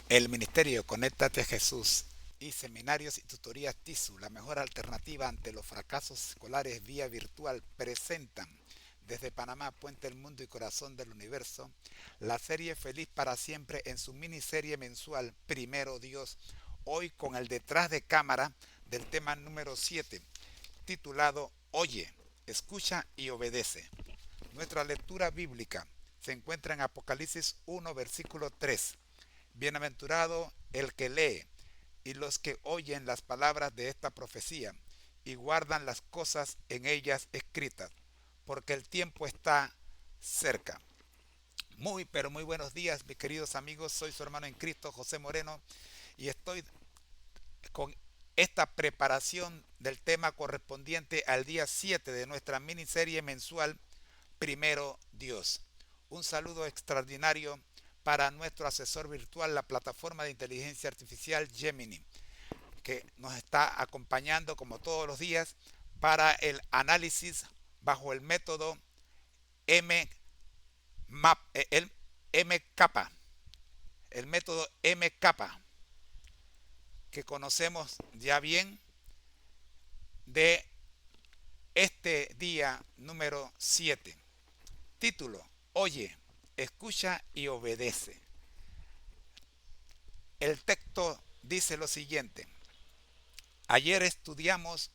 El Ministerio Conéctate a Jesús y Seminarios y Tutorías TISU, la mejor alternativa ante los fracasos escolares vía virtual, presentan desde Panamá, Puente del Mundo y Corazón del Universo, la serie Feliz para Siempre en su miniserie mensual Primero Dios, hoy con el detrás de cámara del tema número 7, titulado Oye, escucha y obedece. Nuestra lectura bíblica se encuentra en Apocalipsis 1, versículo 3. Bienaventurado el que lee y los que oyen las palabras de esta profecía y guardan las cosas en ellas escritas, porque el tiempo está cerca. Muy, pero muy buenos días, mis queridos amigos. Soy su hermano en Cristo, José Moreno, y estoy con esta preparación del tema correspondiente al día 7 de nuestra miniserie mensual Primero Dios. Un saludo extraordinario para nuestro asesor virtual, la plataforma de inteligencia artificial Gemini, que nos está acompañando como todos los días para el análisis bajo el método MMAP, el MK, el método MK, que conocemos ya bien de este día número 7. Título: Oye, escucha y obedece. El texto dice lo siguiente: ayer estudiamos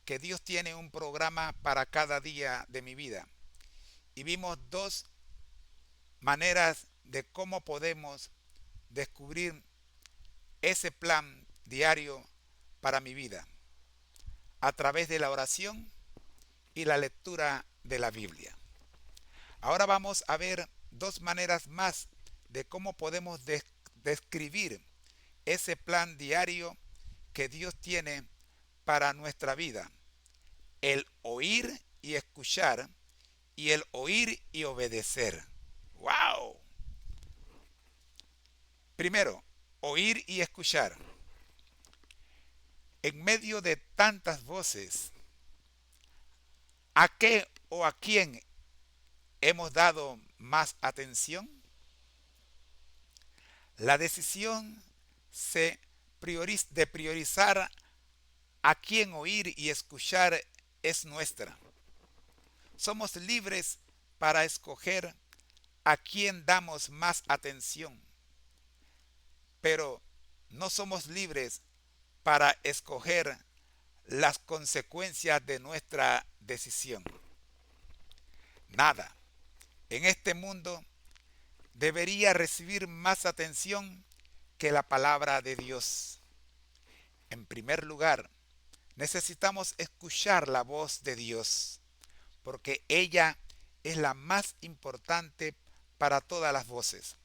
que Dios tiene un programa para cada día de mi vida y vimos dos maneras de cómo podemos descubrir ese plan diario para mi vida, a través de la oración y la lectura de la Biblia. Ahora vamos a ver dos maneras más de cómo podemos describir ese plan diario que Dios tiene para nuestra vida: el oír y escuchar y el oír y obedecer. ¡Wow! Primero, oír y escuchar. En medio de tantas voces, ¿a qué o a quién hemos dado más atención? La decisión de priorizar a quién oír y escuchar es nuestra. Somos libres para escoger a quién damos más atención, pero no somos libres para escoger las consecuencias de nuestra decisión. Nada en este mundo debería recibir más atención que la palabra de Dios. En primer lugar, necesitamos escuchar la voz de Dios, porque ella es la más importante para todas las voces.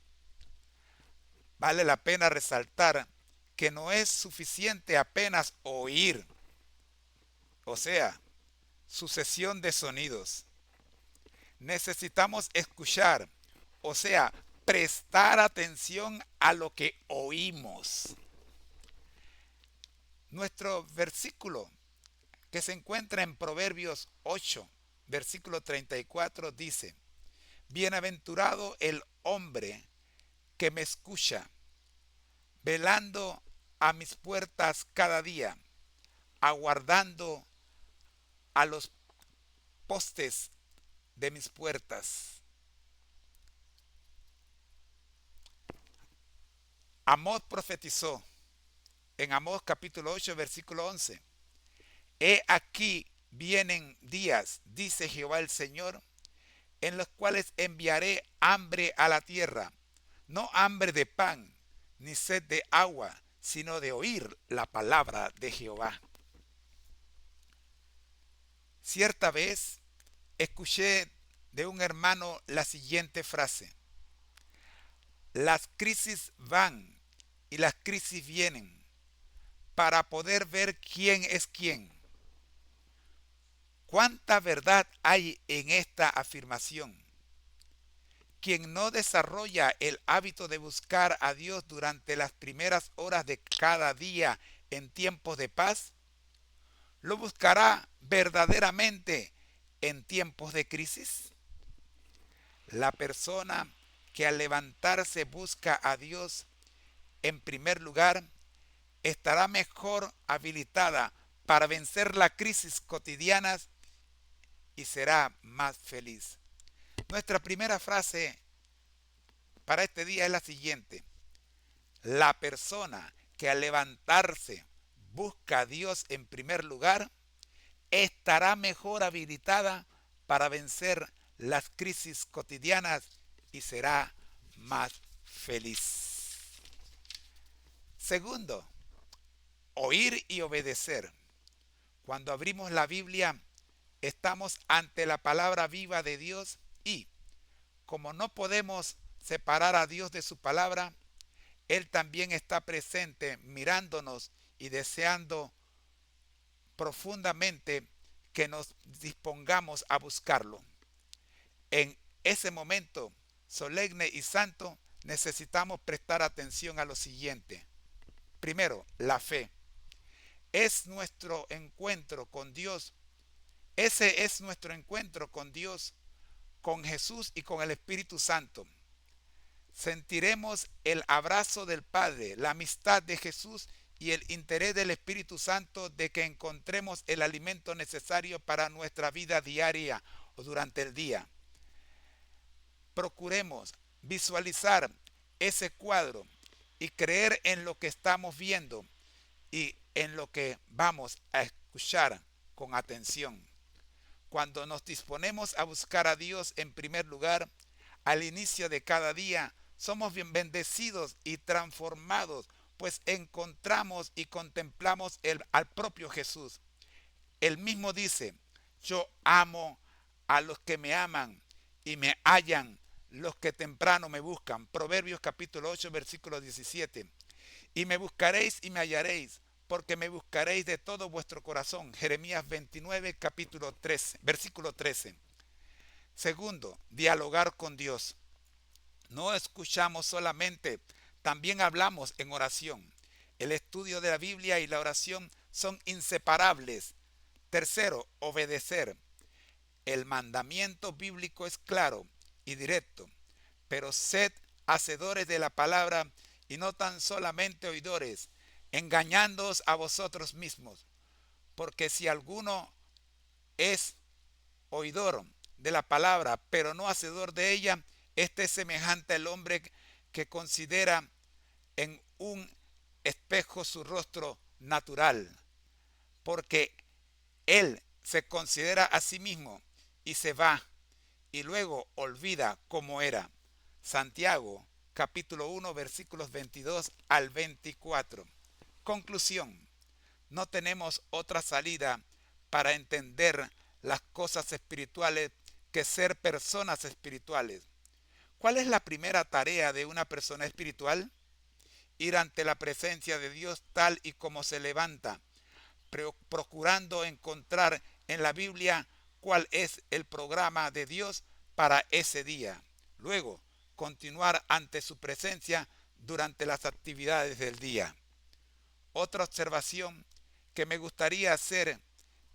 Vale la pena resaltar que no es suficiente apenas oír, o sea, sucesión de sonidos. Necesitamos escuchar, o sea, prestar atención a lo que oímos. Nuestro versículo, que se encuentra en Proverbios 8, versículo 34, dice: bienaventurado el hombre que me escucha, velando a mis puertas cada día, aguardando a los postes de mis puertas. Amós profetizó en Amós capítulo 8, versículo 11: he aquí vienen días, dice Jehová el Señor, en los cuales enviaré hambre a la tierra, no hambre de pan, ni sed de agua, sino de oír la palabra de Jehová. Cierta vez escuché de un hermano la siguiente frase: las crisis van y las crisis vienen para poder ver quién es quién. ¿Cuánta verdad hay en esta afirmación? Quien no desarrolla el hábito de buscar a Dios durante las primeras horas de cada día en tiempos de paz, lo buscará verdaderamente en tiempos de crisis. La persona que al levantarse busca a Dios en primer lugar, estará mejor habilitada para vencer las crisis cotidianas y será más feliz. Nuestra primera frase para este día es la siguiente: la persona que al levantarse busca a Dios en primer lugar, estará mejor habilitada para vencer las crisis cotidianas y será más feliz. Segundo, oír y obedecer. Cuando abrimos la Biblia, estamos ante la palabra viva de Dios y, como no podemos separar a Dios de su palabra, Él también está presente mirándonos y deseando profundamente que nos dispongamos a buscarlo. En ese momento solemne y santo necesitamos prestar atención a lo siguiente. Primero, la fe. Es nuestro encuentro con Dios. Ese es nuestro encuentro con Dios, con Jesús y con el Espíritu Santo. Sentiremos el abrazo del Padre, la amistad de Jesús y el interés del Espíritu Santo de que encontremos el alimento necesario para nuestra vida diaria o durante el día. Procuremos visualizar ese cuadro y creer en lo que estamos viendo y en lo que vamos a escuchar con atención. Cuando nos disponemos a buscar a Dios en primer lugar, al inicio de cada día, somos bien bendecidos y transformados, pues encontramos y contemplamos al propio Jesús. Él mismo dice: yo amo a los que me aman y me hallan los que temprano me buscan. Proverbios capítulo 8, versículo 17. Y me buscaréis y me hallaréis, porque me buscaréis de todo vuestro corazón. Jeremías 29, capítulo 13, versículo 13. Segundo, dialogar con Dios. No escuchamos solamente, también hablamos en oración. El estudio de la Biblia y la oración son inseparables. Tercero, obedecer. El mandamiento bíblico es claro y directo, pero sed hacedores de la palabra y no tan solamente oidores, engañándoos a vosotros mismos. Porque si alguno es oidor de la palabra, pero no hacedor de ella, este es semejante al hombre que considera en un espejo su rostro natural, porque él se considera a sí mismo y se va y luego olvida cómo era. Santiago capítulo 1 versículos 22 al 24. Conclusión: no tenemos otra salida para entender las cosas espirituales que ser personas espirituales. ¿Cuál es la primera tarea de una persona espiritual? Ir ante la presencia de Dios tal y como se levanta, procurando encontrar en la Biblia cuál es el programa de Dios para ese día. Luego, continuar ante su presencia durante las actividades del día. Otra observación que me gustaría hacer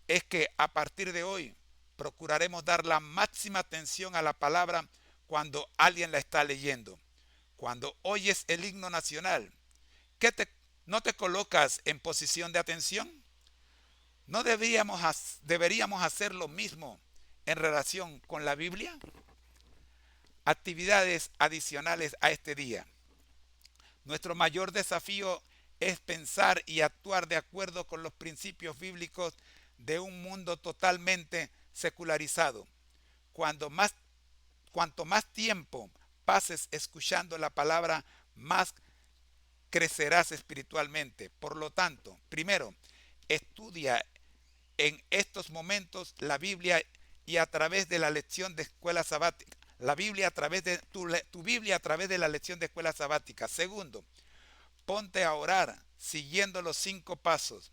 es que a partir de hoy procuraremos dar la máxima atención a la palabra cuando alguien la está leyendo. Cuando oyes el himno nacional, ¿no te colocas en posición de atención? ¿No deberíamos hacer lo mismo en relación con la Biblia? Actividades adicionales a este día. Nuestro mayor desafío es pensar y actuar de acuerdo con los principios bíblicos de un mundo totalmente secularizado. Cuanto más tiempo pases escuchando la palabra, más crecerás espiritualmente. Por lo tanto, primero, estudia en estos momentos la Biblia y a través de la lección de escuela sabática. La Biblia a través de tu Biblia a través de la lección de escuela sabática. Segundo, ponte a orar siguiendo los 5 pasos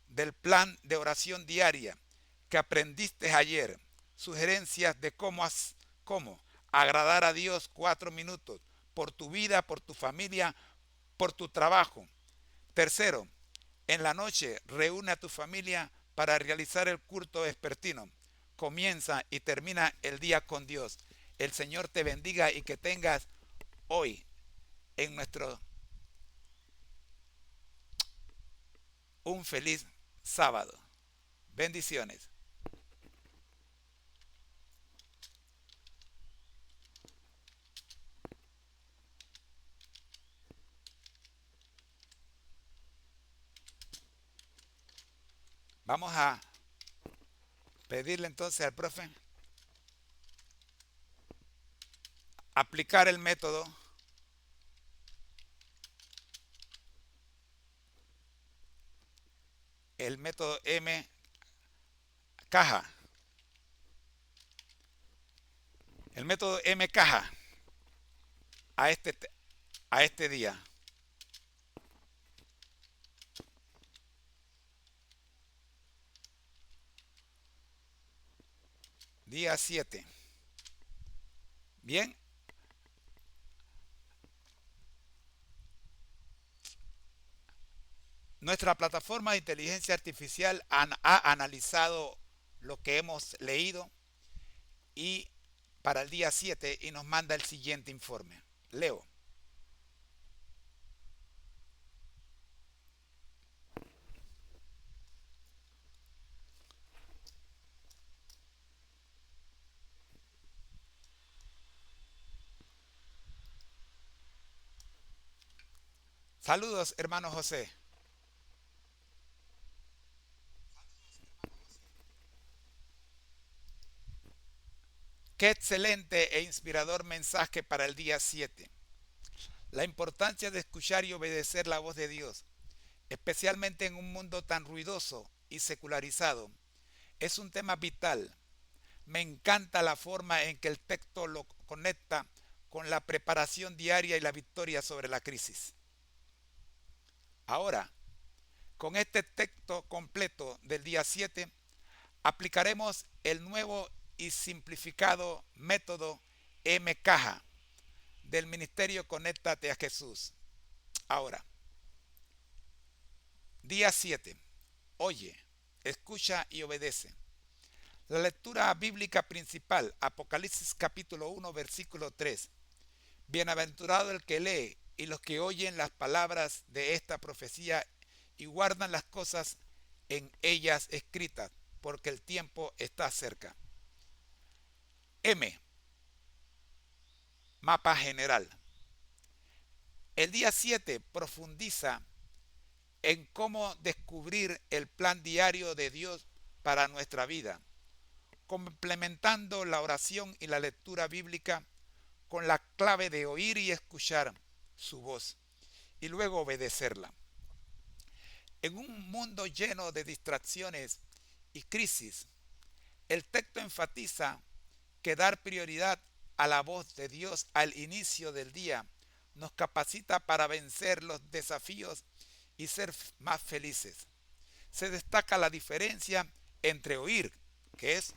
del plan de oración diaria que aprendiste ayer. Sugerencias de cómo agradar a Dios 4 minutos por tu vida, por tu familia, por tu trabajo. Tercero, en la noche reúne a tu familia para realizar el culto vespertino. Comienza y termina el día con Dios. El Señor te bendiga y que tengas hoy en nuestro un feliz sábado. Bendiciones. Vamos a pedirle entonces al profe aplicar el método M caja, el método M caja a este día. Día 7. Bien, nuestra plataforma de inteligencia artificial ha analizado lo que hemos leído y para el día 7 y nos manda el siguiente informe. Leo. Saludos, hermano José. Qué excelente e inspirador mensaje para el día 7. La importancia de escuchar y obedecer la voz de Dios, especialmente en un mundo tan ruidoso y secularizado, es un tema vital. Me encanta la forma en que el texto lo conecta con la preparación diaria y la victoria sobre la crisis. Ahora, con este texto completo del día 7, aplicaremos el nuevo y simplificado método M-Caja del Ministerio Conéctate a Jesús. Ahora, día 7. Oye, escucha y obedece. La lectura bíblica principal, Apocalipsis capítulo 1, versículo 3. Bienaventurado el que lee y los que oyen las palabras de esta profecía y guardan las cosas en ellas escritas, porque el tiempo está cerca. M. Mapa general. El día 7 profundiza en cómo descubrir el plan diario de Dios para nuestra vida, complementando la oración y la lectura bíblica con la clave de oír y escuchar su voz y luego obedecerla. En un mundo lleno de distracciones y crisis, el texto enfatiza que dar prioridad a la voz de Dios al inicio del día nos capacita para vencer los desafíos y ser más felices. Se destaca la diferencia entre oír, que es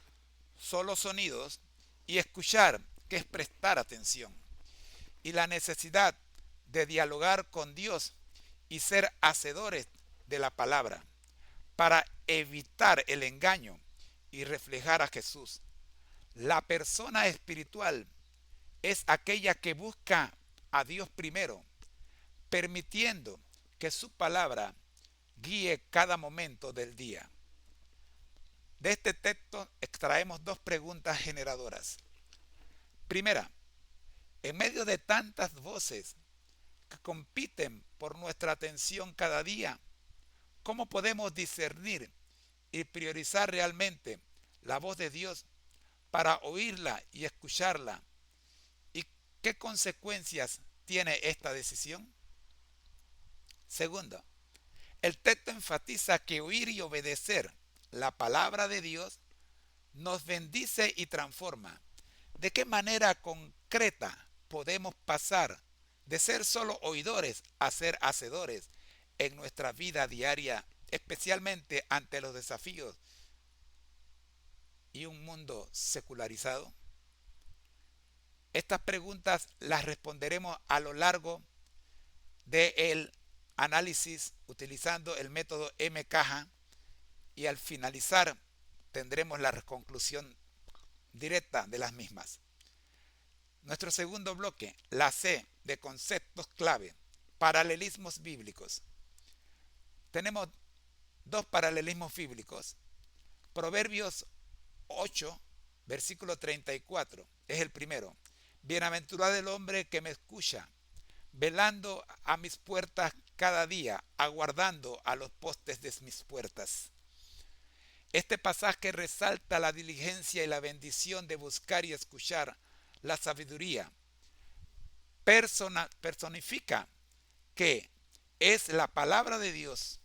solo sonidos, y escuchar, que es prestar atención, y la necesidad de dialogar con Dios y ser hacedores de la palabra para evitar el engaño y reflejar a Jesús. La persona espiritual es aquella que busca a Dios primero, permitiendo que su palabra guíe cada momento del día. De este texto extraemos dos preguntas generadoras. Primera, en medio de tantas voces que compiten por nuestra atención cada día, ¿cómo podemos discernir y priorizar realmente la voz de Dios para oírla y escucharla? ¿Y qué consecuencias tiene esta decisión? Segundo, el texto enfatiza que oír y obedecer la palabra de Dios nos bendice y transforma. ¿De qué manera concreta podemos pasar de ser solo oidores a ser hacedores en nuestra vida diaria, especialmente ante los desafíos y un mundo secularizado? Estas preguntas las responderemos a lo largo del análisis utilizando el método M-Caja y al finalizar tendremos la conclusión directa de las mismas. Nuestro segundo bloque, la C de conceptos clave, paralelismos bíblicos. Tenemos Dos paralelismos bíblicos. Proverbios 8, versículo 34, es el primero. Bienaventurado el hombre que me escucha, velando a mis puertas cada día, aguardando a los postes de mis puertas. Este pasaje resalta la diligencia y la bendición de buscar y escuchar la sabiduría. Personifica que es la palabra de Dios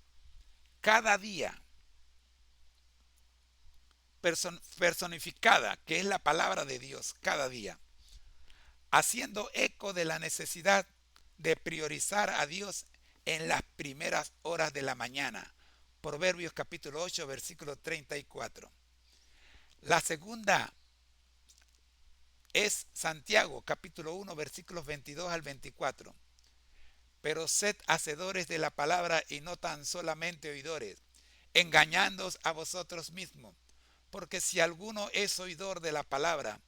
cada día, personificada, que es la palabra de Dios cada día, haciendo eco de la necesidad de priorizar a Dios en las primeras horas de la mañana. Proverbios capítulo 8, versículo 34. La segunda es Santiago capítulo 1, versículos 22 al 24. Pero sed hacedores de la palabra y no tan solamente oidores, engañándoos a vosotros mismos. Porque si alguno es oidor de la palabra,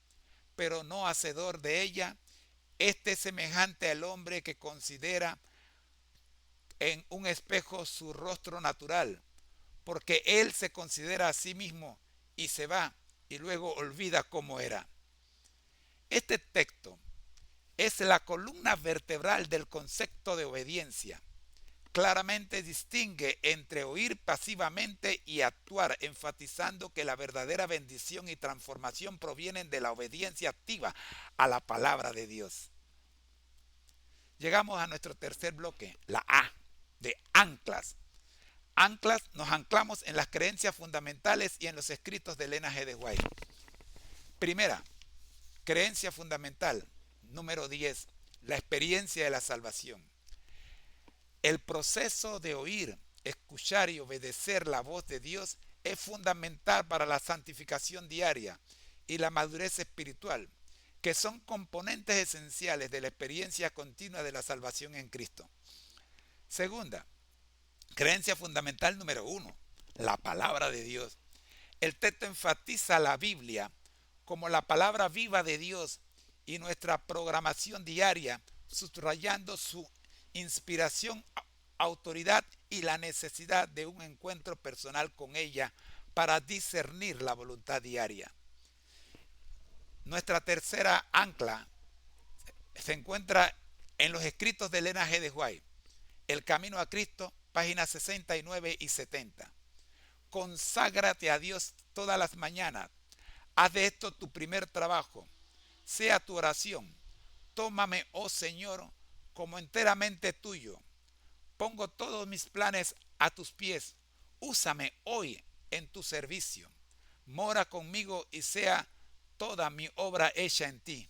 pero no hacedor de ella, este es semejante al hombre que considera en un espejo su rostro natural, porque él se considera a sí mismo y se va y luego olvida cómo era. Este texto es la columna vertebral del concepto de obediencia. Claramente distingue entre oír pasivamente y actuar, enfatizando que la verdadera bendición y transformación provienen de la obediencia activa a la palabra de Dios. Llegamos a nuestro tercer bloque, la A, de anclas. Anclas, nos anclamos en las creencias fundamentales y en los escritos de Elena G. de White. Primera, creencia fundamental, número 10, la experiencia de la salvación. El proceso de oír, escuchar y obedecer la voz de Dios es fundamental para la santificación diaria y la madurez espiritual, que son componentes esenciales de la experiencia continua de la salvación en Cristo. Segunda, creencia fundamental número 1, la palabra de Dios. El texto enfatiza la Biblia como la palabra viva de Dios y nuestra programación diaria, subrayando su inspiración, autoridad y la necesidad de un encuentro personal con ella para discernir la voluntad diaria. Nuestra tercera ancla se encuentra en los escritos de Elena G. de White, El Camino a Cristo, páginas 69 y 70. Conságrate a Dios todas las mañanas. Haz de esto tu primer trabajo. Sea tu oración. Tómame, oh Señor, como enteramente tuyo. Pongo todos mis planes a tus pies. Úsame hoy en tu servicio. Mora conmigo y sea toda mi obra hecha en ti.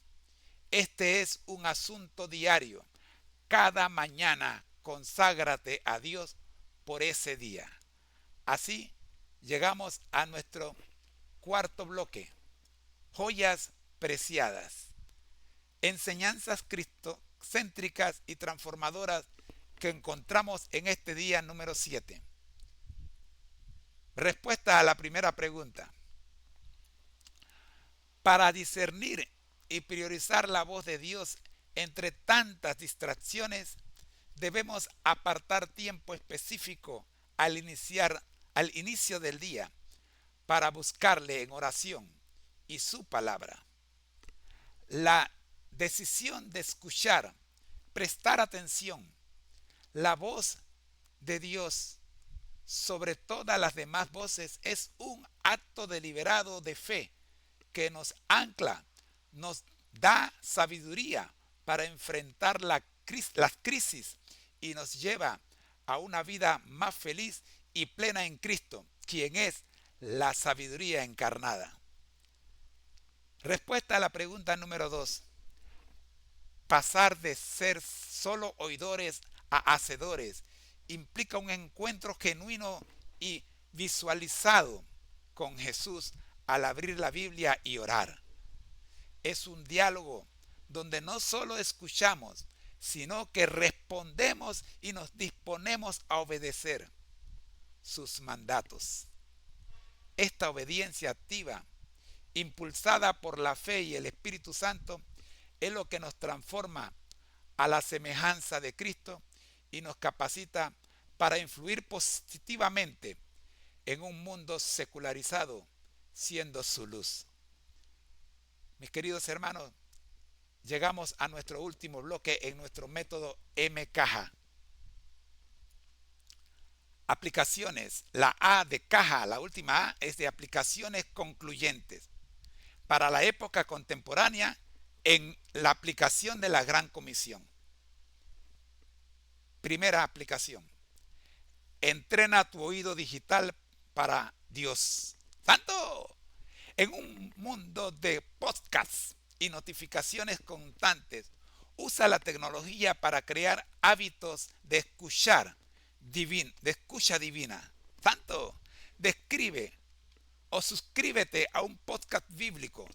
Este es un asunto diario. Cada mañana conságrate a Dios por ese día. Así llegamos a nuestro cuarto bloque. Joyas preciadas. Enseñanzas cristocéntricas y transformadoras que encontramos en este día número 7. Respuesta a la primera pregunta. Para discernir y priorizar la voz de Dios entre tantas distracciones, debemos apartar tiempo específico al inicio del día para buscarle en oración y su palabra. La decisión de escuchar, prestar atención, la voz de Dios sobre todas las demás voces es un acto deliberado de fe que nos ancla, nos da sabiduría para enfrentar las crisis y nos lleva a una vida más feliz y plena en Cristo, quien es la sabiduría encarnada. Respuesta a la pregunta número 2. Pasar de ser solo oidores a hacedores implica un encuentro genuino y visualizado con Jesús al abrir la Biblia y orar. Es un diálogo donde no solo escuchamos, sino que respondemos y nos disponemos a obedecer sus mandatos. Esta obediencia activa, impulsada por la fe y el Espíritu Santo, es lo que nos transforma a la semejanza de Cristo y nos capacita para influir positivamente en un mundo secularizado, siendo su luz. Mis queridos hermanos, llegamos a nuestro último bloque en nuestro método M-Caja. Aplicaciones. La A de caja, la última A, es de aplicaciones concluyentes. Para la época contemporánea, en la aplicación de la Gran Comisión. Primera aplicación. Entrena tu oído digital para Dios. ¡Santo! En un mundo de podcasts y notificaciones constantes, usa la tecnología para crear hábitos de escucha divina. ¡Santo! Describe o suscríbete a un podcast bíblico.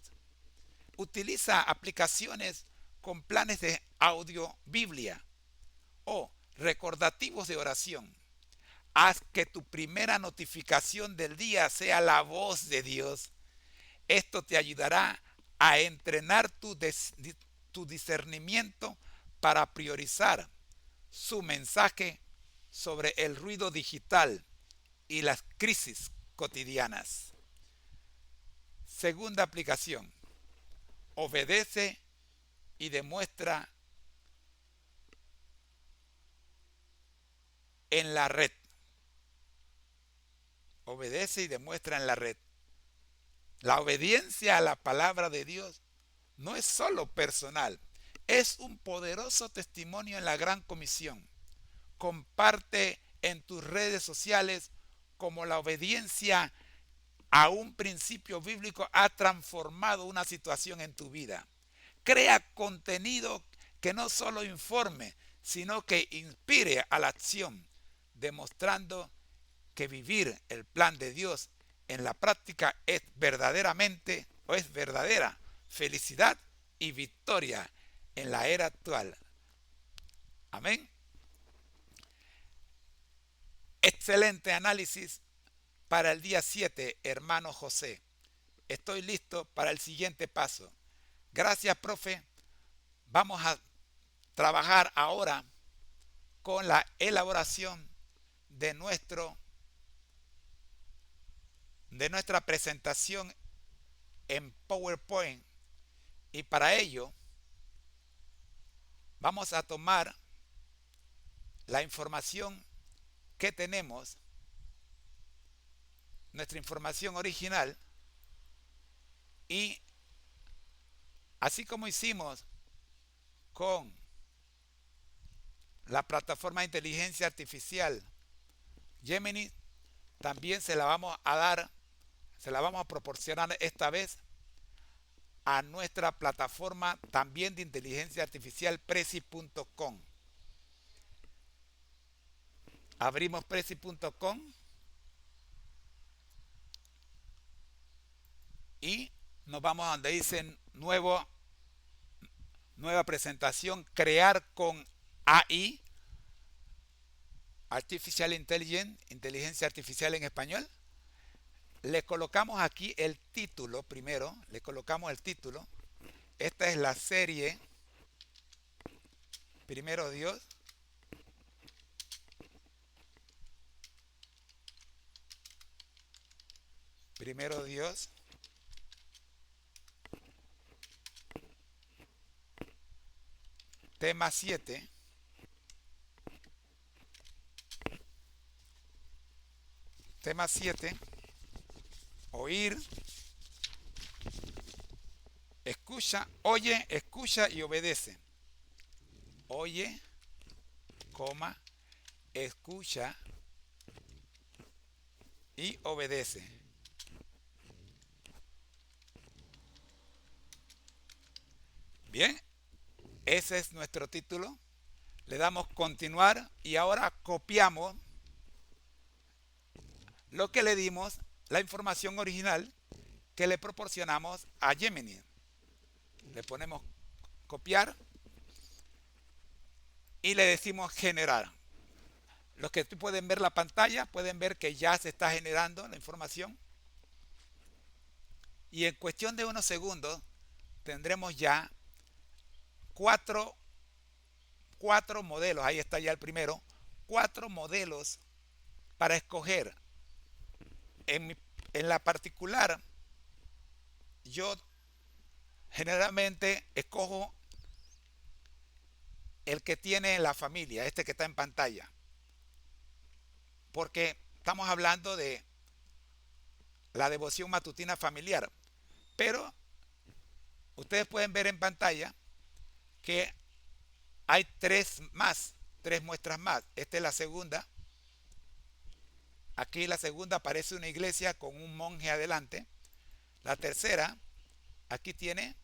Utiliza aplicaciones con planes de audio Biblia o recordativos de oración. Haz que tu primera notificación del día sea la voz de Dios. Esto te ayudará a entrenar tu discernimiento para priorizar su mensaje sobre el ruido digital y las crisis cotidianas. Segunda aplicación. Obedece y demuestra en la red. Obedece y demuestra en la red. La obediencia a la palabra de Dios no es solo personal, es un poderoso testimonio en la Gran Comisión. Comparte en tus redes sociales cómo la obediencia a un principio bíblico ha transformado una situación en tu vida. Crea contenido que no solo informe, sino que inspire a la acción, demostrando que vivir el plan de Dios en la práctica es verdaderamente o es verdadera felicidad y victoria en la era actual. Amén. Excelente análisis para el día 7, hermano José. Estoy listo para el siguiente paso. Gracias, profe. Vamos a trabajar ahora con la elaboración de nuestra presentación en PowerPoint, y para ello vamos a tomar la información que tenemos, nuestra información original, y así como hicimos con la plataforma de inteligencia artificial Gemini, también se la vamos a proporcionar esta vez a nuestra plataforma también de inteligencia artificial Prezi.com. Abrimos Prezi.com y nos vamos a donde dicen nueva presentación, crear con AI, Artificial Intelligence, inteligencia artificial en español. Le colocamos aquí el título primero, le colocamos el título. Esta es la serie Primero Dios. Primero Dios. Tema 7. Tema 7. Oír. Escucha, oye, escucha y obedece. Oye, coma, escucha y obedece. Bien, ese es nuestro título. Le damos continuar y ahora copiamos lo que le dimos, la información original que le proporcionamos a Gemini. Le ponemos copiar y le decimos generar. Los que pueden ver la pantalla pueden ver que ya se está generando la información. Y en cuestión de unos segundos tendremos ya cuatro modelos. Ahí está ya el primero. 4 modelos para escoger En, en la particular, yo generalmente escojo el que tiene la familia, este que está en pantalla, porque estamos hablando de la devoción matutina familiar. Pero ustedes pueden ver en pantalla que hay tres muestras más. Esta es la segunda. Aquí la segunda aparece una iglesia con un monje adelante. La tercera, aquí tiene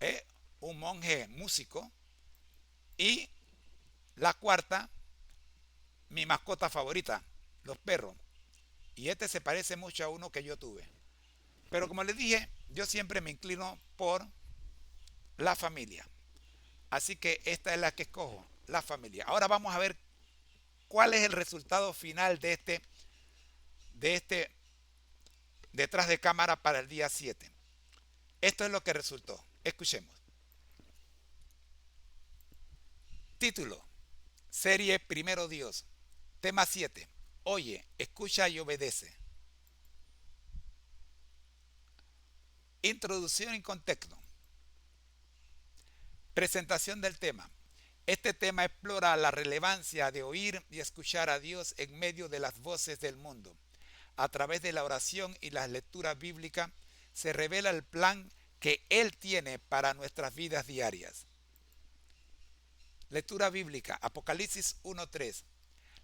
eh, un monje músico. Y la cuarta, mi mascota favorita, los perros. Y este se parece mucho a uno que yo tuve. Pero como les dije, yo siempre me inclino por la familia. Así que esta es la que escojo, la familia. Ahora vamos a ver cuál es el resultado final de este detrás de cámara para el día 7. Esto es lo que resultó. Escuchemos. Título: Serie Primero Dios. Tema 7. Oye, escucha y obedece. Introducción y contexto. Presentación del tema. Este tema explora la relevancia de oír y escuchar a Dios en medio de las voces del mundo. A través de la oración y la lectura bíblica se revela el plan que Él tiene para nuestras vidas diarias. Lectura bíblica, Apocalipsis 1:3.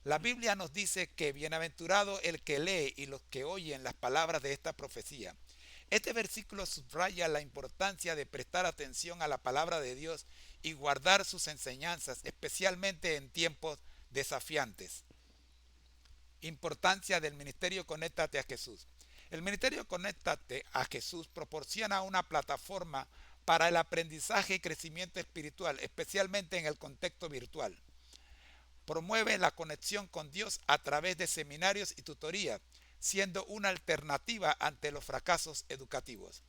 La Biblia nos dice que bienaventurado el que lee y los que oyen las palabras de esta profecía. Este versículo subraya la importancia de prestar atención a la palabra de Dios y guardar sus enseñanzas, especialmente en tiempos desafiantes. Importancia del ministerio Conéctate a Jesús. El ministerio Conéctate a Jesús proporciona una plataforma para el aprendizaje y crecimiento espiritual, especialmente en el contexto virtual. Promueve la conexión con Dios a través de seminarios y tutorías, siendo una alternativa ante los fracasos educativos.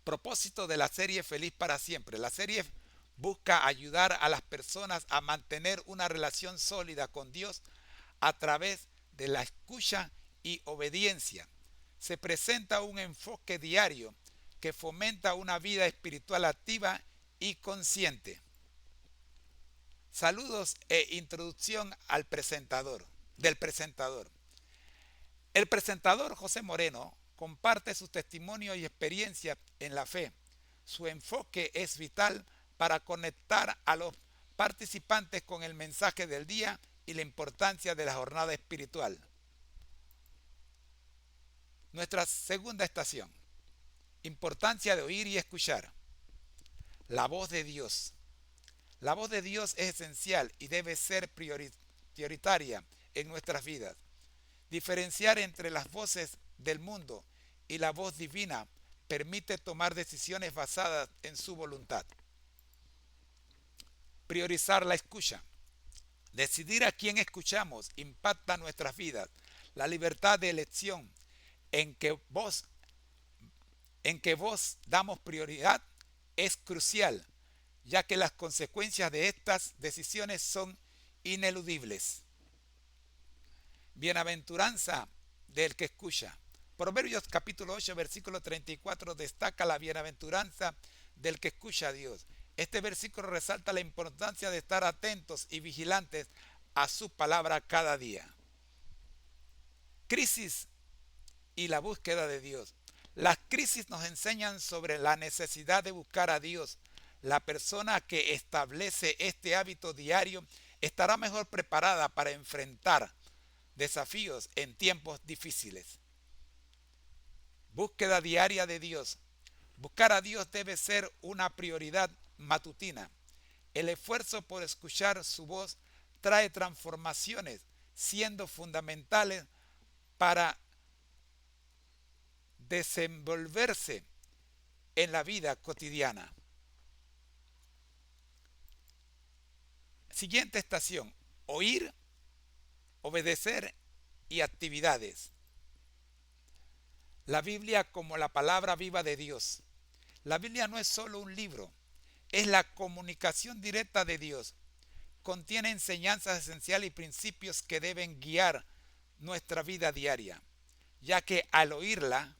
Propósito de la serie Feliz para Siempre. La serie busca ayudar a las personas a mantener una relación sólida con Dios a través de la escucha y obediencia. Se presenta un enfoque diario que fomenta una vida espiritual activa y consciente. Saludos e introducción del presentador. El presentador José Moreno comparte su testimonio y experiencia en la fe. Su enfoque es vital para conectar a los participantes con el mensaje del día y la importancia de la jornada espiritual. Nuestra segunda estación. Importancia de oír y escuchar. La voz de Dios. La voz de Dios es esencial y debe ser prioritaria en nuestras vidas. Diferenciar entre las voces del mundo y la voz divina permite tomar decisiones basadas en su voluntad. Priorizar la escucha. Decidir a quién escuchamos impacta nuestras vidas. La libertad de elección en que vos damos prioridad es crucial, ya que las consecuencias de estas decisiones son ineludibles. Bienaventuranza del que escucha. Proverbios capítulo 8, versículo 34 destaca la bienaventuranza del que escucha a Dios. Este versículo resalta la importancia de estar atentos y vigilantes a su palabra cada día. Crisis y la búsqueda de Dios. Las crisis nos enseñan sobre la necesidad de buscar a Dios. La persona que establece este hábito diario estará mejor preparada para enfrentar desafíos en tiempos difíciles. Búsqueda diaria de Dios. Buscar a Dios debe ser una prioridad matutina. El esfuerzo por escuchar su voz trae transformaciones, siendo fundamentales para desenvolverse en la vida cotidiana. Siguiente estación: oír, obedecer y actividades. La Biblia como la palabra viva de Dios. La Biblia no es solo un libro, es la comunicación directa de Dios. Contiene enseñanzas esenciales y principios que deben guiar nuestra vida diaria, ya que al oírla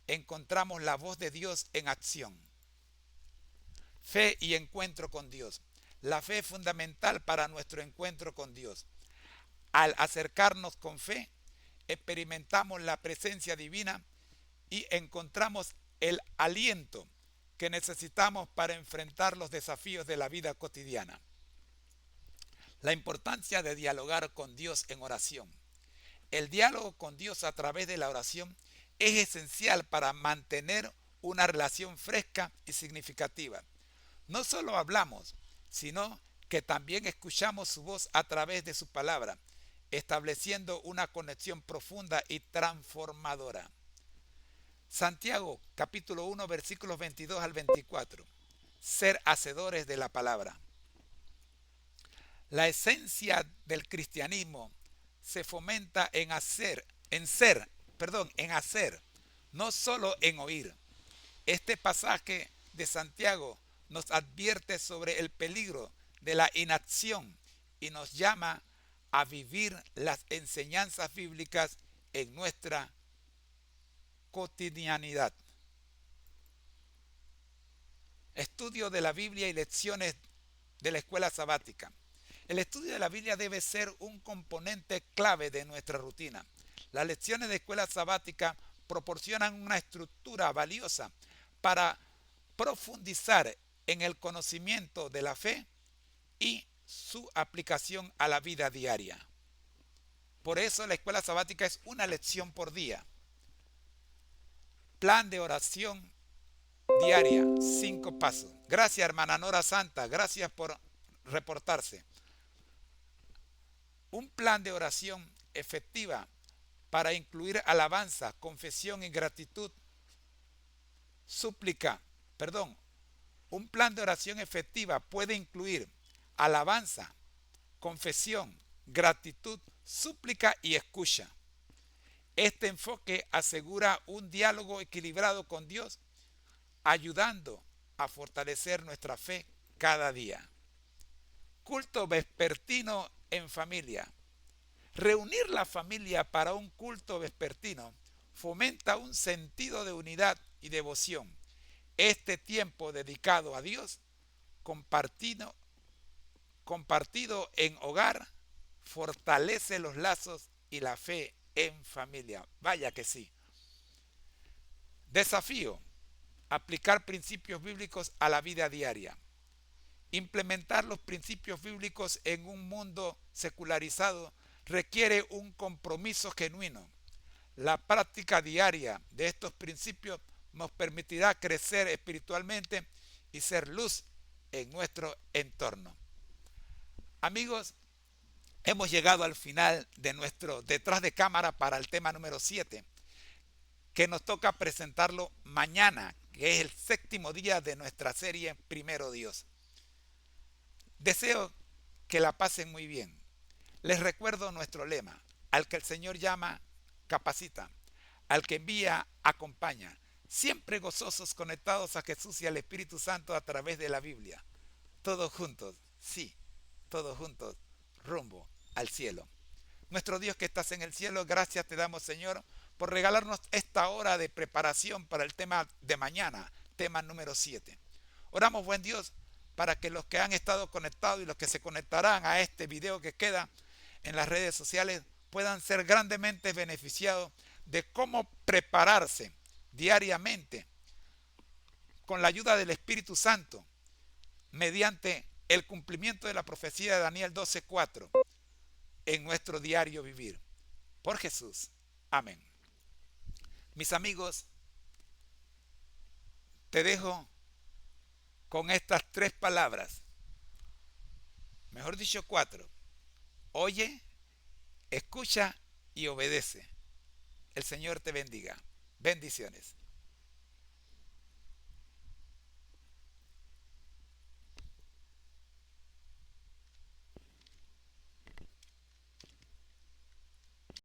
encontramos la voz de Dios en acción. Fe y encuentro con Dios. La fe es fundamental para nuestro encuentro con Dios. Al acercarnos con fe, experimentamos la presencia divina y encontramos el aliento que necesitamos para enfrentar los desafíos de la vida cotidiana. La importancia de dialogar con Dios en oración. El diálogo con Dios a través de la oración es esencial para mantener una relación fresca y significativa. No solo hablamos, sino que también escuchamos su voz a través de su palabra, estableciendo una conexión profunda y transformadora. Santiago capítulo 1 versículos 22 al 24. Ser hacedores de la palabra. La esencia del cristianismo se fomenta en hacer, no solo en oír. Este pasaje de Santiago nos advierte sobre el peligro de la inacción y nos llama a vivir las enseñanzas bíblicas en nuestra cotidianidad. Estudio de la Biblia y lecciones de la escuela sabática. El estudio de la Biblia debe ser un componente clave de nuestra rutina. Las lecciones de escuela sabática proporcionan una estructura valiosa para profundizar en el conocimiento de la fe y su aplicación a la vida diaria. Por eso la escuela sabática es una lección por día. Plan de oración diaria, 5 pasos. Gracias, hermana Nora Santa, gracias por reportarse. Un plan de oración efectiva para incluir alabanza, confesión y gratitud. Un plan de oración efectiva puede incluir alabanza, confesión, gratitud, súplica y escucha. Este enfoque asegura un diálogo equilibrado con Dios, ayudando a fortalecer nuestra fe cada día. Culto vespertino en familia. Reunir la familia para un culto vespertino fomenta un sentido de unidad y devoción. Este tiempo dedicado a Dios, compartido en hogar, fortalece los lazos y la fe en familia. Vaya que sí. Desafío: aplicar principios bíblicos a la vida diaria. Implementar los principios bíblicos en un mundo secularizado requiere un compromiso genuino. La práctica diaria de estos principios nos permitirá crecer espiritualmente y ser luz en nuestro entorno. Amigos, hemos llegado al final de nuestro detrás de cámara para el tema número 7, que nos toca presentarlo mañana, que es el 7º día de nuestra serie Primero Dios. Deseo que la pasen muy bien. Les recuerdo nuestro lema: al que el Señor llama, capacita; al que envía, acompaña. Siempre gozosos, conectados a Jesús y al Espíritu Santo a través de la Biblia. Todos juntos, sí, todos juntos, rumbo al cielo. Nuestro Dios que estás en el cielo, gracias te damos, Señor, por regalarnos esta hora de preparación para el tema de mañana, tema número 7. Oramos, buen Dios, para que los que han estado conectados y los que se conectarán a este video que queda en las redes sociales puedan ser grandemente beneficiados de cómo prepararse diariamente con la ayuda del Espíritu Santo mediante el cumplimiento de la profecía de Daniel 12:4 en nuestro diario vivir. Por Jesús. Amén. Mis amigos, te dejo con estas 3 palabras, mejor dicho 4. Oye, escucha y obedece. El Señor te bendiga. Bendiciones.